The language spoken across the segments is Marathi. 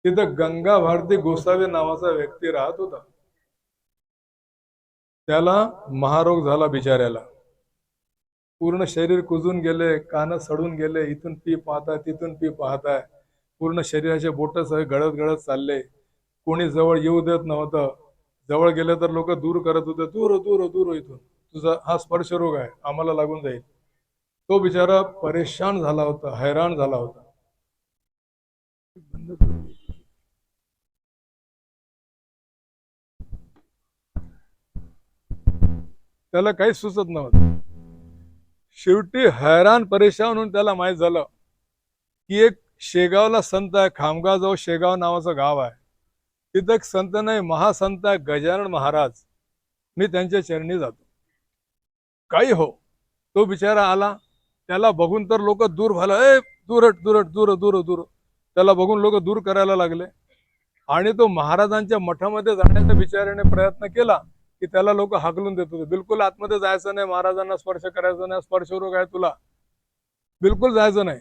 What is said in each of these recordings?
तिथं गंगा भारती गोसावी नावाचा व्यक्ती राहत होता. त्याला महारोग झाला बिचाऱ्याला. पूर्ण शरीर कुजून गेले, कान सडून गेले, इथून पी पाहताय तिथून पी पाहताय, पूर्ण शरीराचे बोट सगळे गळत गळत चालले. कोणी जवळ येऊ देत नव्हतं. जवळ गेले तर लोक दूर करत होते, दूर दूर दूर, इथून तुझा हा स्पर्श रोग आहे, आम्हाला लागून जाईल. तो बिचारा परेशान झाला होता, हैराण झाला होता. त्याला काही सुचत नव्हतं. शेवटी हैराण परेशान होऊन त्याला माहित झालं की एक शेगावला संत आहे, खामगावजवळ शेगाव नावाचं गाव आहे. तिथं एक संत नाही, महासंत आहे गजानन महाराज. मी त्यांच्या चरणी जातो. काही हो. तो बिचारा आला. त्याला बघून तर लोक दूर व्हायला, ए दूर हट दूर हट, दूर दूर दूर. त्याला बघून लोक दूर करायला लागले. आणि तो महाराजांच्या मठामध्ये जाण्याचा बिचाऱ्याने प्रयत्न केला की त्याला लोक हाकलून देत होते. बिलकुल आतमध्ये जायचं नाही, महाराजांना स्पर्श करायचा नाही, स्पर्शरोग आहे तुला, बिलकुल जायचं नाही.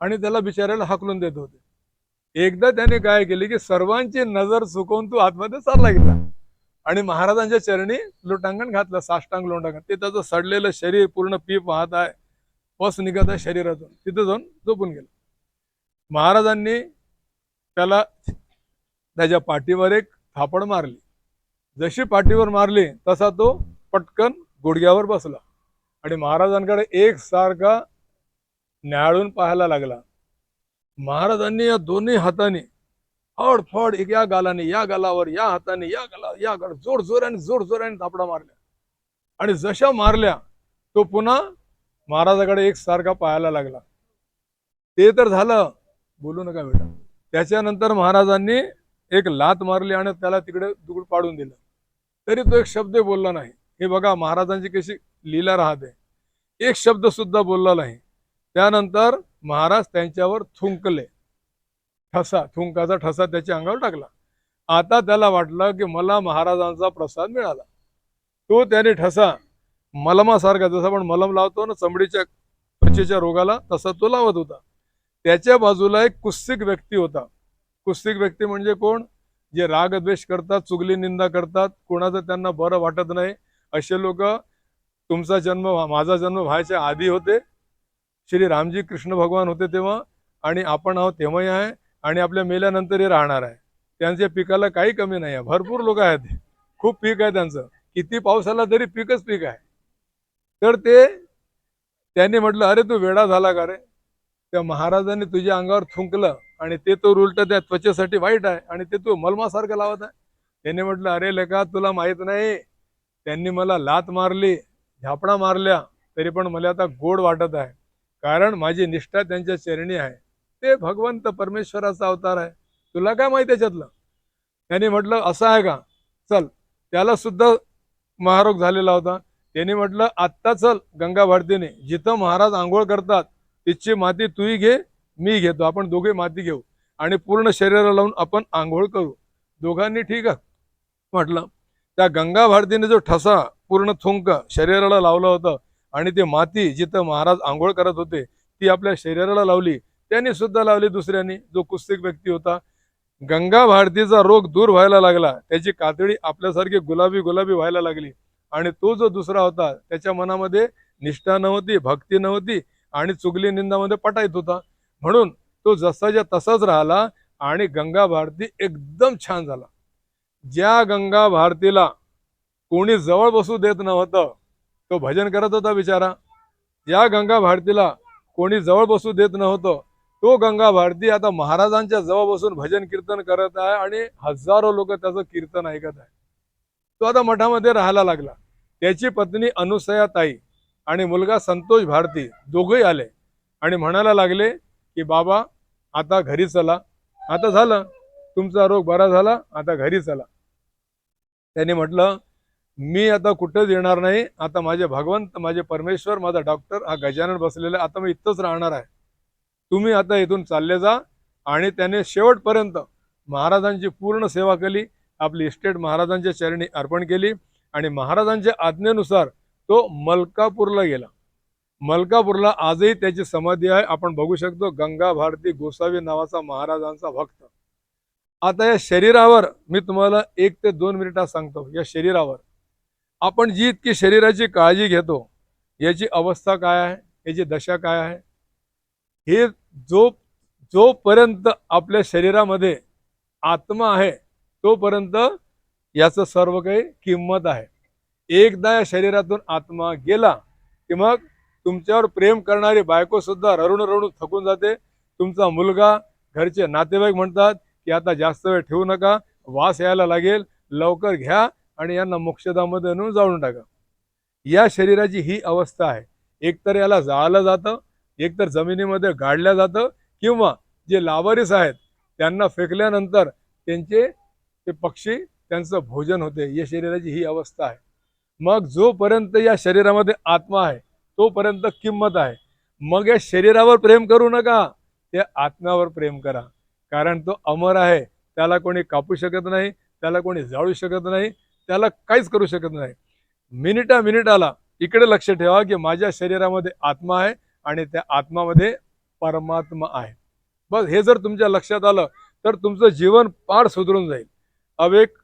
आणि त्याला बिचाऱ्याला हाकलून देत होते. एकदा त्याने काय केले की सर्वांची नजर चुकवून तो आतमध्ये चालला गेला आणि महाराजांच्या चरणी लोटांगण घातलं, साष्टांग लोटांगण. ते त्याचं सडलेलं शरीर पूर्ण पी पाहत आहे, पस निघत आहे शरीरातून. तिथं जाऊन झोपून गेला. महाराजांनी त्याला त्याच्या पाठीवर एक थापड मारली. जशी पाठीवर मारली तसा तो पटकन गुडघ्यावर बसला आणि महाराजांकडे एकसारखा न्याहाळून पाहायला लागला. महाराजांनी या दोन्ही हाताने फड एक या गालाने या गालावर, या हाताने या गाला, या गाला जोर जोराने थापडा मारल्या. आणि जशा मारल्या तो पुन्हा महाराजाकडे एकसारखा पाहायला लागला. ते तर झालं, बोलू नका बेटा. त्याच्यानंतर महाराजांनी एक लात मारली आणि त्याला तिकडे दुगड पाडून दिलं. तरी तो एक शब्द बोलला नाही. हे बघा महाराजांची कशी लीला राहते. एक शब्द सुद्धा बोलला नाही. त्यानंतर महाराज त्यांच्यावर थुंकले. थुंकाचा ठसा त्याच्या अंगावर टाकला. आता त्याला वाटलं की मला महाराजांचा प्रसाद मिळाला. तो त्याने ठसा मलमासारखा, जसं आपण मलम लावतो ना चमडीच्या त्वचेच्या रोगाला, तसा तो लावत होता. त्याच्या बाजूला एक कुस्सिक व्यक्ती होता. कुस्सिक व्यक्ती म्हणजे कोण? जे रागद्वेष करतात, चुगली निंदा करतात, कोणाचं त्यांना बरं वाटत नाही, असे लोक. तुमचा जन्म माझा जन्म व्हायच्या आधी होते, श्री रामजी कृष्ण भगवान होते तेव्हा, आणि आपण आहोत तेव्हाही आहे, आणि आपल्या मेल्यानंतरही राहणार आहे. त्यांच्या पिकाला काही कमी नाही आहे. भरपूर लोक आहेत, खूप पीक आहे त्यांचं. किती पाऊस आला तरी पीकच पीक आहे. तर त्यांनी म्हटलं, अरे तू वेडा झाला का रे? त्या महाराजांनी तुझ्या अंगावर थुंकलं आणि ते तो उलट त्या त्वचेसाठी वाईट आहे आणि ते तू मलमासारखं लावत आहे. त्यांनी म्हटलं, अरे लेका तुला माहित नाही, त्यांनी मला लात मारली, झापडा मारल्या, तरी पण मला आता गोड वाटत आहे, कारण माझी निष्ठा त्यांच्या चरणी आहे. ते भगवंत परमेश्वराचा अवतार आहे, तुला काय माहिती त्याच्यातलं? त्यांनी म्हटलं, असं आहे का? चल. त्याला सुद्धा महारोग झालेला होता. त्यांनी म्हटलं, आत्ता चल गंगा भारतीने, जिथं महाराज आंघोळ करतात तिची माती तूही घे, मी घेतो, आपण दोघे माती घेऊ आणि पूर्ण शरीराला लावून आपण आंघोळ करू. दोघांनी ठीक आहे म्हटलं. त्या गंगा भारतीने जो ठसा पूर्ण थुंक शरीराला लावलं होतं आणि ते माती जिथं महाराज आंघोळ करत होते ती आपल्या शरीराला लावली. त्यांनी सुद्धा लावली दुसऱ्यांनी, जो कुस्तिक व्यक्ती होता. गंगा भारतीचा रोग दूर व्हायला लागला. त्याची कातडी आपल्यासारखी गुलाबी गुलाबी व्हायला लागली. आणि तो जो दुसरा होता त्याच्या मनामध्ये निष्ठा नव्हती, भक्ती नव्हती आणि चुगली निंदामध्ये पटायत होता. म्हणून तो जसाच्या तसाच राहिला आणि गंगा भारती एकदम छान झाला. ज्या गंगा भारतीला कोणी जवळ बसू देत नव्हतं, तो भजन करत होता बिचारा. ज्या गंगा भारतीला कोणी जवळ बसू देत नव्हतं, तो गंगा भारती आता महाराजांच्या जवळ बसून भजन कीर्तन करत आहे आणि हजारो लोक त्याचं कीर्तन ऐकत आहे. तो आता मठामध्ये राहायला लागला. त्याची पत्नी अनुसया ताई आणि मुलगा संतोष भारती दोघेही आले आणि म्हणायला लागले की बाबा आता घरी चला, आता झालं तुमचा रोग बरा झाला, आता घरी चला. त्यांनी म्हटलं, मी आता कुठंच येणार नाही, आता माझे भगवंत, माझे परमेश्वर, माझा डॉक्टर हा गजानन बसलेला, आता मी इथंच राहणार आहे, तुम्ही आता इथून चालले जा. आणि त्याने शेवटपर्यंत महाराजांची पूर्ण सेवा केली, आपली इस्टेट महाराजांच्या चरणी अर्पण केली आणि महाराजांच्या आज्ञेनुसार तो मलकापूरला गेला. मलकापूरला आजही त्याची समाधी आहे, आपण बघू शकतो. गंगा भारती गोसावी नावाचा महाराजांचा भक्त. आता या शरीरावर मी तुम्हाला 1 ते 2 मिनिटात सांगतो. या शरीरावर आपण जी इतकी शरीराची काळजी घेतो, याची अवस्था काय आहे, याची दशा काय आहे, हे जो जोपर्यंत आपल्या शरीरामध्ये आत्मा आहे तोपर्यंत याचं सर्व काही किंमत आहे. एकदा या शरीरातून आत्मा गेला की मग तुमच्यावर प्रेम करणारी बायको सुद्धा रडून रडून थकून जाते. तुमचा मुलगा, घरचे नातेवाईक म्हणतात की आता जास्त वेळ ठेवू नका, वास यायला लागेल, लवकर घ्या आणि यांना मोक्षधाममध्ये नेऊन जाळून टाका. या शरीराची ही अवस्था आहे. एकतर याला जाळलं जातं, एकतर जमिनीमध्ये गाडलं जातं, किंवा जे लावारिस आहेत त्यांना फेकल्यानंतर त्यांचे ते पक्षी त्यांचं भोजन होते. या शरीराची ही अवस्था आहे. मग जोपर्यंत या शरीरामध्ये आत्मा आहे तोपर्यंत किंमत आहे. मग या शरीरावर प्रेम करू नका, त्या आत्म्यावर प्रेम करा. कारण तो अमर आहे, त्याला कोणी कापू शकत नाही, त्याला कोणी जाळू शकत नाही, त्याला काहीच करू शकत नाही. मिनिटा मिनिटाला इकडे लक्ष ठेवा की माझ्या शरीरामध्ये आत्मा आहे आणि त्या आत्मामध्ये परमात्मा आहे. बस हे जर तुमच्या लक्षात आलं तर तुमचं जीवन पार सुधरून जाईल. अब एक